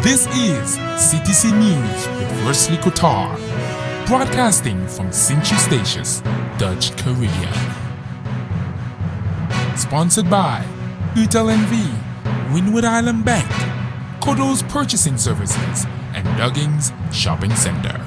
This is CTC News with Wesley Kotar, broadcasting from Sint-Eustatius, Dutch Caribbean. Sponsored by Utel NV, Windward Island Bank, Kodo's Purchasing Services, and Duggins Shopping Center.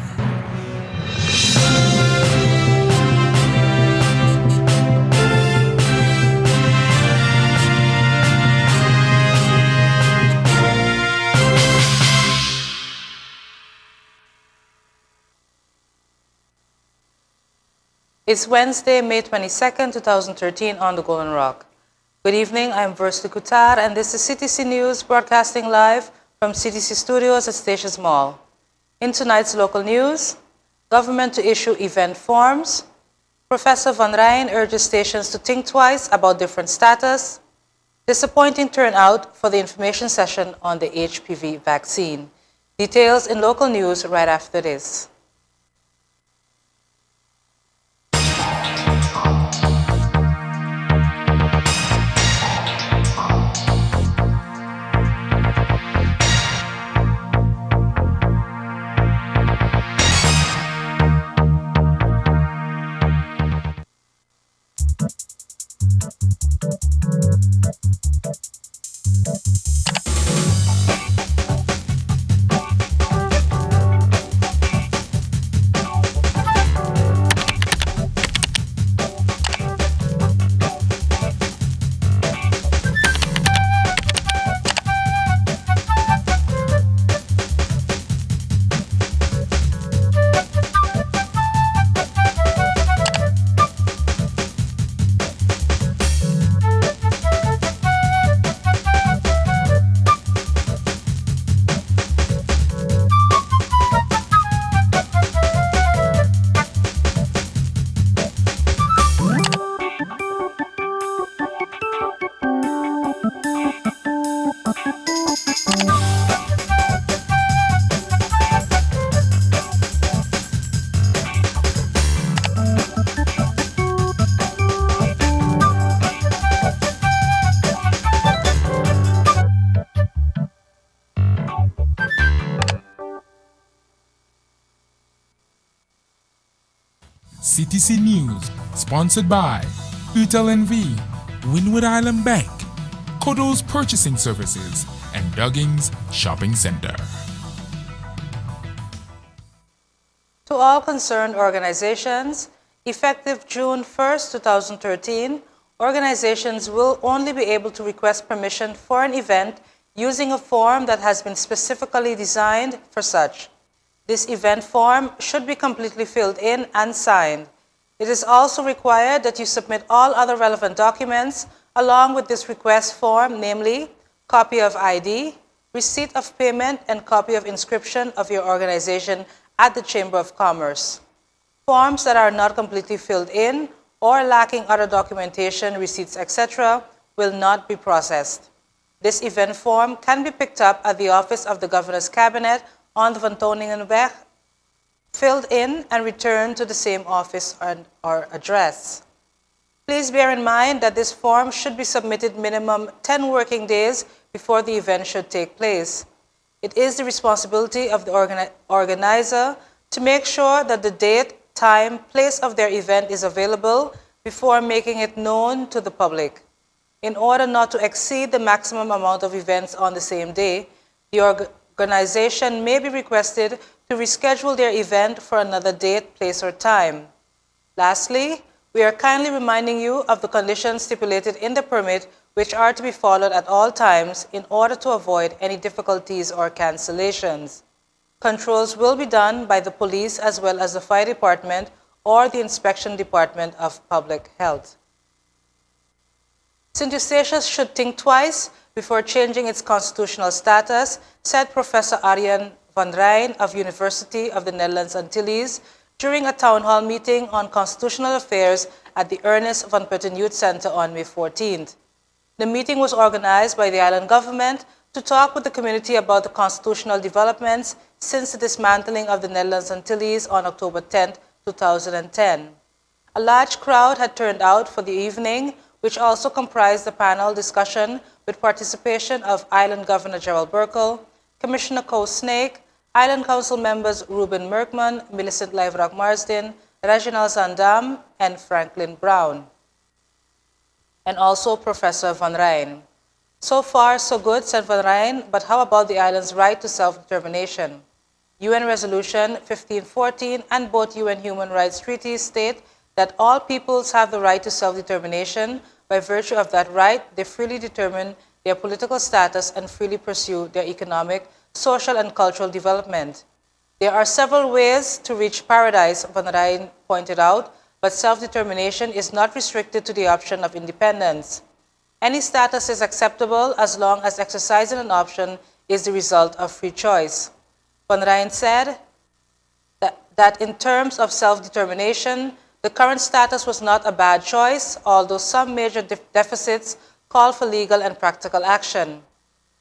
It's Wednesday, May 22nd, 2013 on the Golden Rock. Good evening, I'm Wesley Kotar and this is CTC News broadcasting live from CTC Studios at Stations Mall. In tonight's local news, government to issue event forms, Professor Van Rijn urges stations to think twice about different status, disappointing turnout for the information session on the HPV vaccine. Details in local news right after this. CTC News, sponsored by Utel NV, Windward Island Bank, Kodo's Purchasing Services, and Duggins Shopping Center. To all concerned organizations, effective June 1st, 2013, organizations will only be able to request permission for an event using a form that has been specifically designed for such. This event form should be completely filled in and signed. It is also required that you submit all other relevant documents along with this request form, namely, copy of ID, receipt of payment, and copy of inscription of your organization at the Chamber of Commerce. Forms that are not completely filled in or lacking other documentation, receipts, etc. will not be processed. This event form can be picked up at the office of the Governor's Cabinet on the Van Toningenweg, filled in and returned to the same office or address. Please bear in mind that this form should be submitted minimum 10 working days before the event should take place. It is the responsibility of the organizer to make sure that the date, time, place of their event is available before making it known to the public. In order not to exceed the maximum amount of events on the same day, the organization may be requested to reschedule their event for another date, place, or time. Lastly, we are kindly reminding you of the conditions stipulated in the permit which are to be followed at all times in order to avoid any difficulties or cancellations. Controls will be done by the police as well as the fire department or the inspection department of public health. Sint-Eustatius should think twice before changing its constitutional status, said Professor Arjen Van Rijn of University of the Netherlands Antilles during a town hall meeting on constitutional affairs at the Ernest Van Putten Youth Center on May 14th. The meeting was organized by the island government to talk with the community about the constitutional developments since the dismantling of the Netherlands Antilles on October 10, 2010. A large crowd had turned out for the evening, which also comprised a panel discussion with participation of Island Governor Gerald Burkle, Commissioner Co Snake, Island Council members Ruben Merkman, Millicent Liverock Marsden, Reginald Zandam, and Franklin Brown, and also Professor Van Rijn. So far, so good, said Van Rijn, but how about the island's right to self-determination? UN Resolution 1514 and both UN human rights treaties state that all peoples have the right to self-determination. By virtue of that right, they freely determine their political status and freely pursue their economic, social, and cultural development. There are several ways to reach paradise, Van Rijn pointed out, but self-determination is not restricted to the option of independence. Any status is acceptable as long as exercising an option is the result of free choice. Van Rijn said that in terms of self-determination, the current status was not a bad choice, although some major deficits call for legal and practical action.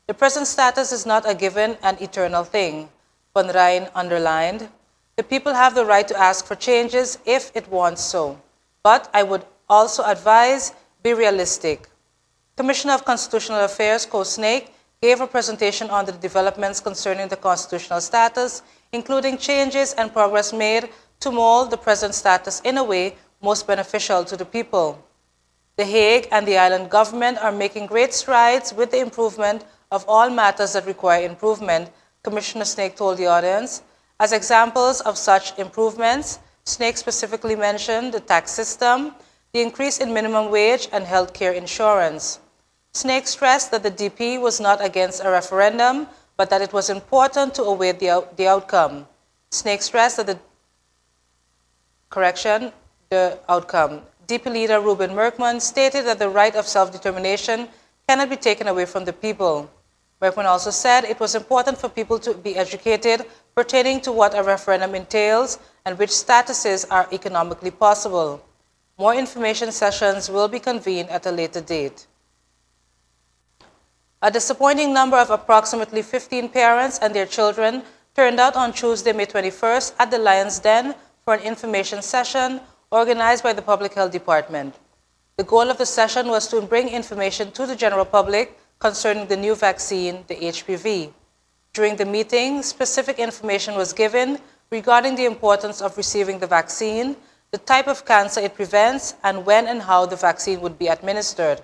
The present status is not a given and eternal thing, Van Rijn underlined. The people have the right to ask for changes if it wants so. But I would also advise, be realistic. Commissioner of Constitutional Affairs, Co Snake, gave a presentation on the developments concerning the constitutional status, including changes and progress made to mold the present status in a way most beneficial to the people. The Hague and the island government are making great strides with the improvement of all matters that require improvement, Commissioner Snake told the audience. As examples of such improvements, Snake specifically mentioned the tax system, the increase in minimum wage, and health care insurance. Snake stressed that the DP was not against a referendum, but that it was important to await the outcome. Snake stressed that the outcome. DP leader Ruben Merkman stated that the right of self-determination cannot be taken away from the people. Merkman also said it was important for people to be educated pertaining to what a referendum entails and which statuses are economically possible. More information sessions will be convened at a later date. A disappointing number of approximately 15 parents and their children turned out on Tuesday, May 21st at the Lion's Den for an information session organized by the Public Health Department. The goal of the session was to bring information to the general public concerning the new vaccine, the HPV. During the meeting, specific information was given regarding the importance of receiving the vaccine, the type of cancer it prevents, and when and how the vaccine would be administered.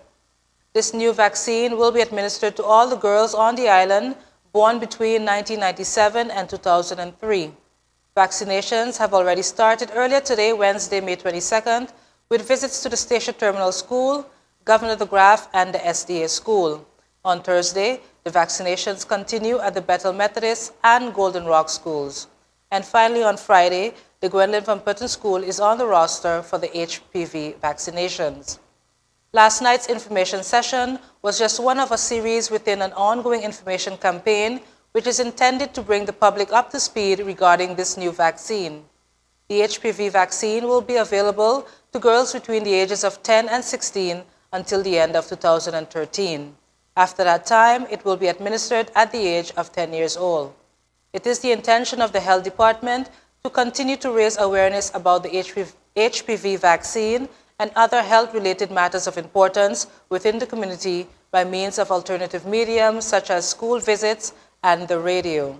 This new vaccine will be administered to all the girls on the island born between 1997 and 2003. Vaccinations have already started earlier today, Wednesday, May 22nd, with visits to the Station Terminal School, Governor de Graaf, and the SDA School. On Thursday, the vaccinations continue at the Bethel Methodist and Golden Rock schools. And finally, on Friday, the Gwendolyn Van Putten School is on the roster for the HPV vaccinations. Last night's information session was just one of a series within an ongoing information campaign which is intended to bring the public up to speed regarding this new vaccine. The HPV vaccine will be available to girls between the ages of 10 and 16 until the end of 2013. After that time, it will be administered at the age of 10 years old. It is the intention of the Health Department to continue to raise awareness about the HPV vaccine and other health-related matters of importance within the community by means of alternative mediums such as school visits and the radio.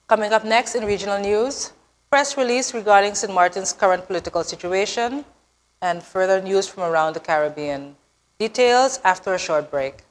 Coming up next in regional news, press release regarding St. Martin's current political situation and further news from around the Caribbean. Details after a short break.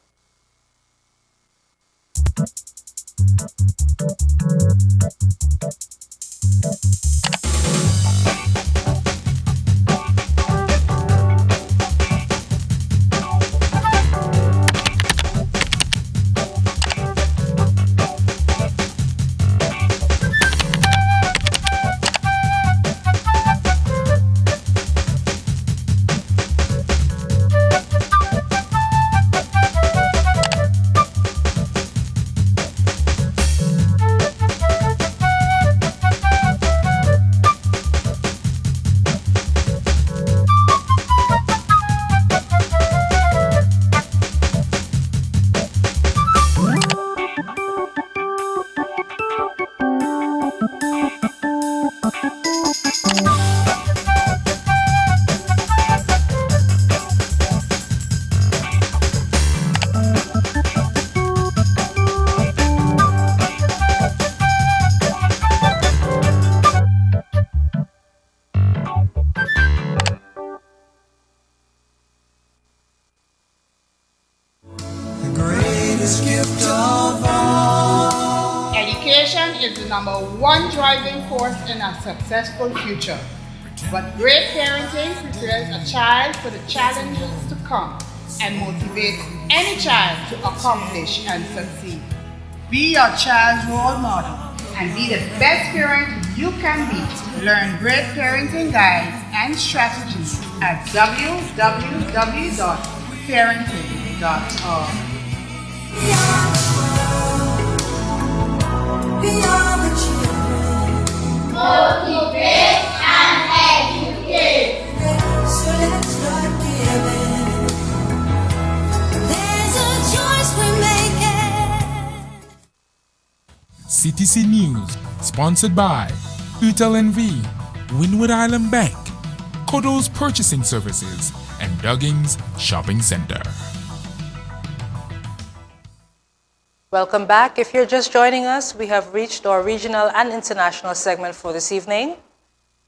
gift of all. Education is the #1 driving force in a successful future. But great parenting prepares a child for the challenges to come and motivates any child to accomplish and succeed. Be your child's role model and be the best parent you can be. Learn great parenting guides and strategies at www.parenting.org. We are the children. Motivate and educate. So let's start giving. There's a choice we're making. CTC News, sponsored by UTLNV, Wynwood Island Bank, Kodo's Purchasing Services, and Duggins Shopping Center. Welcome back. If you're just joining us, we have reached our regional and international segment for this evening.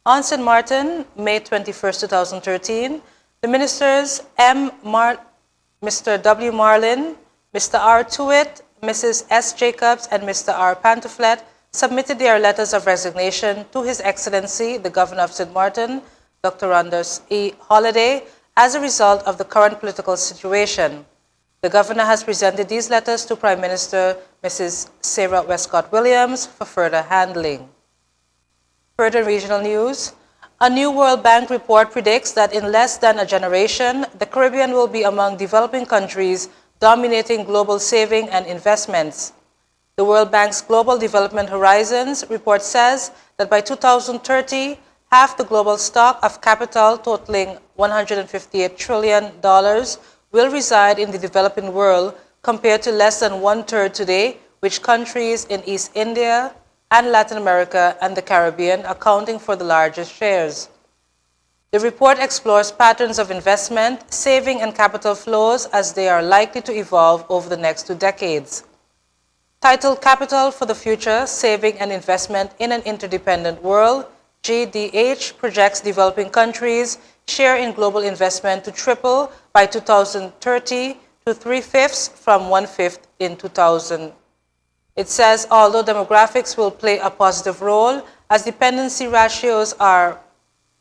On St. Martin, May 21st, 2013, the ministers Mr. W. Marlin, Mr. R. Tuitt, Mrs. S. Jacobs, and Mr. R. Pantuflet submitted their letters of resignation to His Excellency, the Governor of St. Martin, Dr. Rondas E. Holliday, as a result of the current political situation. The Governor has presented these letters to Prime Minister Mrs. Sarah Westcott Williams for further handling. Further regional news. A new World Bank report predicts that in less than a generation, the Caribbean will be among developing countries dominating global saving and investments. The World Bank's Global Development Horizons report says that by 2030, half the global stock of capital totaling $158 trillion will reside in the developing world compared to less than 1/3 today, with countries in East India and Latin America and the Caribbean accounting for the largest shares. The report explores patterns of investment, saving, and capital flows as they are likely to evolve over the next 2 decades. Titled Capital for the Future, Saving and Investment in an Interdependent World, GDH projects developing countries' share in global investment to triple by 2030 to 3/5 from 1/5 in 2000. It says although demographics will play a positive role, as dependency ratios are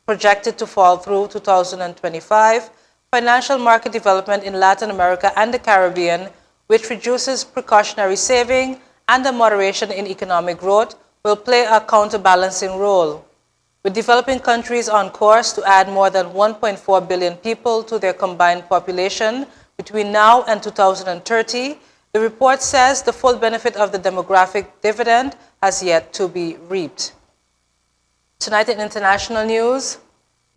projected to fall through 2025, financial market development in Latin America and the Caribbean, which reduces precautionary saving and a moderation in economic growth, will play a counterbalancing role. With developing countries on course to add more than 1.4 billion people to their combined population between now and 2030, the report says the full benefit of the demographic dividend has yet to be reaped. Tonight in international news,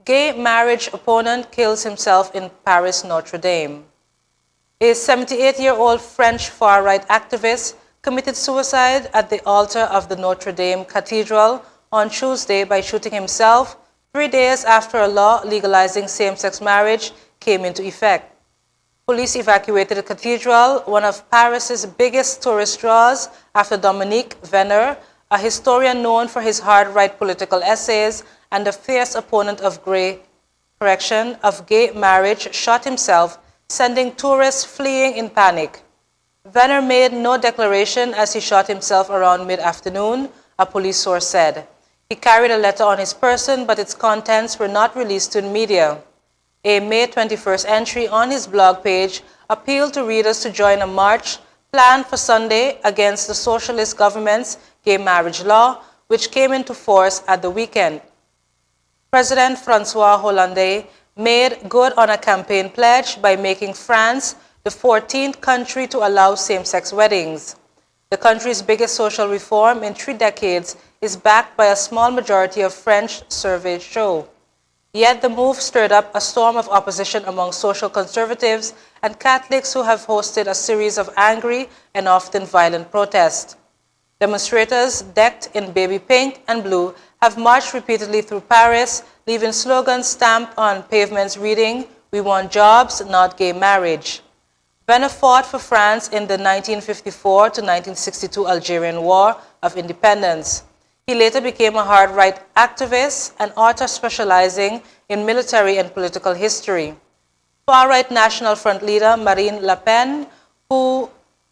gay marriage opponent kills himself in Paris Notre Dame. A 78-year-old French far-right activist committed suicide at the altar of the Notre Dame Cathedral on Tuesday by shooting himself 3 days after a law legalizing same-sex marriage came into effect. Police evacuated the cathedral, one of Paris's biggest tourist draws, after Dominique Venner, a historian known for his hard-right political essays and a fierce opponent of gay marriage, shot himself, sending tourists fleeing in panic. Venner made no declaration as he shot himself around mid-afternoon, a police source said. He carried a letter on his person, but its contents were not released to the media. A May 21st entry on his blog page appealed to readers to join a march planned for Sunday against the socialist government's gay marriage law, which came into force at the weekend. President François Hollande made good on a campaign pledge by making France the 14th country to allow same-sex weddings. The country's biggest social reform in 3 decades is backed by a small majority of French surveys show. Yet the move stirred up a storm of opposition among social conservatives and Catholics who have hosted a series of angry and often violent protests. Demonstrators decked in baby pink and blue have marched repeatedly through Paris, leaving slogans stamped on pavements reading, "We want jobs, not gay marriage." Venner fought for France in the 1954 to 1962 Algerian War of Independence. He later became a hard-right activist and author specializing in military and political history. Far-right National Front leader Marine Le Pen, who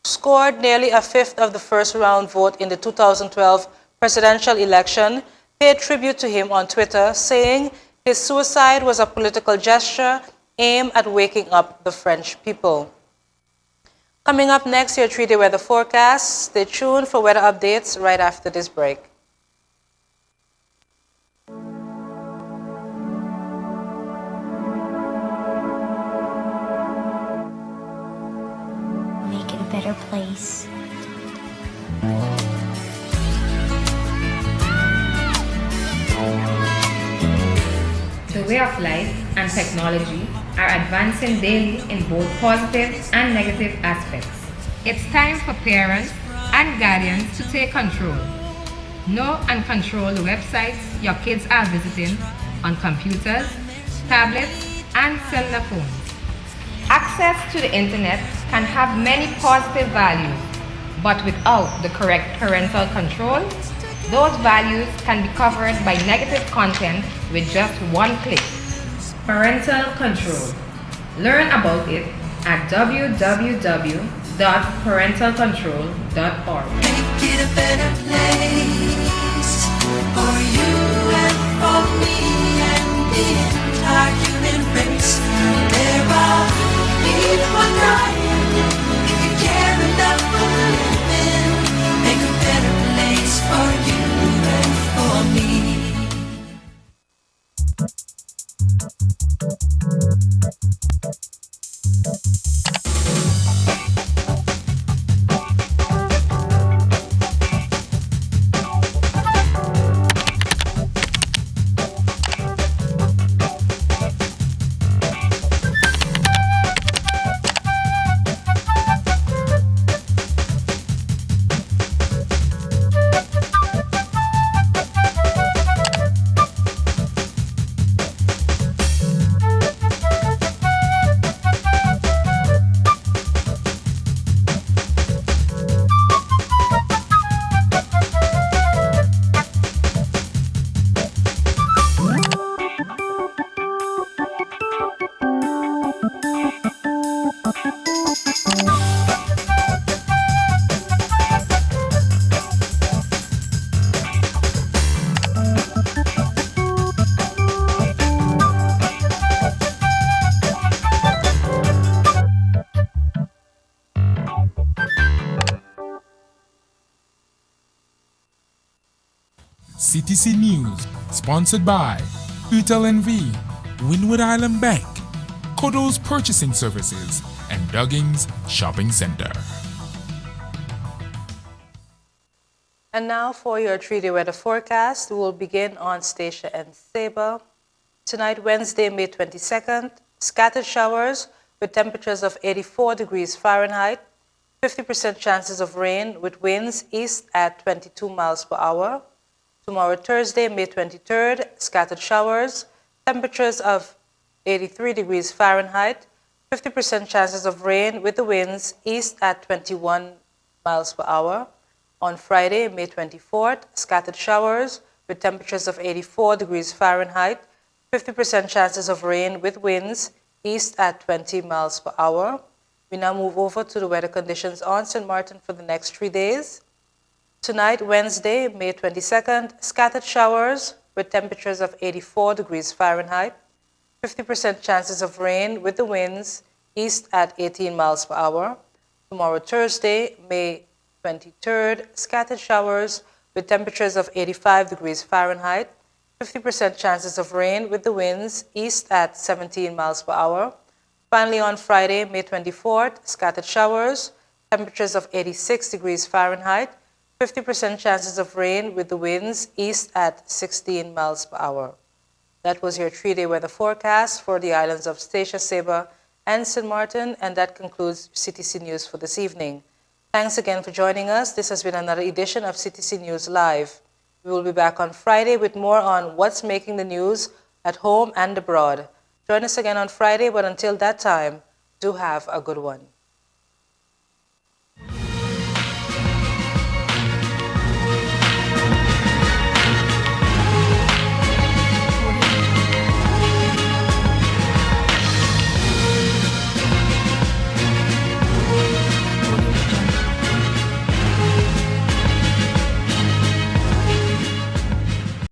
scored nearly a fifth of the first-round vote in the 2012 presidential election, paid tribute to him on Twitter, saying his suicide was a political gesture aimed at waking up the French people. Coming up next, your 3-day weather forecast. Stay tuned for weather updates right after this break. Make it a better place. The way of life and technology are advancing daily in both positive and negative aspects. It's time for parents and guardians to take control. Know and control the websites your kids are visiting on computers, tablets, and cellular phones. Access to the internet can have many positive values, but without the correct parental control, those values can be covered by negative content with just one click. Parental control. Learn about it at www.parentalcontrol.org. Make it a better place for you and for me and the entire human race. There are people dying. If you care enough for living, make a better place for you and for me. CTC News, sponsored by UTLNV, Wynwood Island Bank, Kodo's Purchasing Services, and Duggins Shopping Center. And now for your 3-day weather forecast. We will begin on Statia and Saba. Tonight, Wednesday, May 22nd, scattered showers with temperatures of 84 degrees Fahrenheit, 50% chances of rain with winds east at 22 miles per hour. Tomorrow, Thursday, May 23rd, scattered showers, temperatures of 83 degrees Fahrenheit, 50% chances of rain with the winds east at 21 miles per hour. On Friday, May 24th, scattered showers with temperatures of 84 degrees Fahrenheit, 50% chances of rain with winds east at 20 miles per hour. We now move over to the weather conditions on St. Martin for the next 3 days. Tonight, Wednesday, May 22nd, scattered showers with temperatures of 84 degrees Fahrenheit, 50% chances of rain with the winds east at 18 miles per hour. Tomorrow, Thursday, May 23rd, scattered showers with temperatures of 85 degrees Fahrenheit, 50% chances of rain with the winds east at 17 miles per hour. Finally, on Friday, May 24th, scattered showers, temperatures of 86 degrees Fahrenheit, 50% chances of rain with the winds east at 16 miles per hour. That was your 3-day weather forecast for the islands of Statia, Saba, and St. Martin, and that concludes CTC News for this evening. Thanks again for joining us. This has been another edition of CTC News Live. We will be back on Friday with more on what's making the news at home and abroad. Join us again on Friday, but until that time, do have a good one.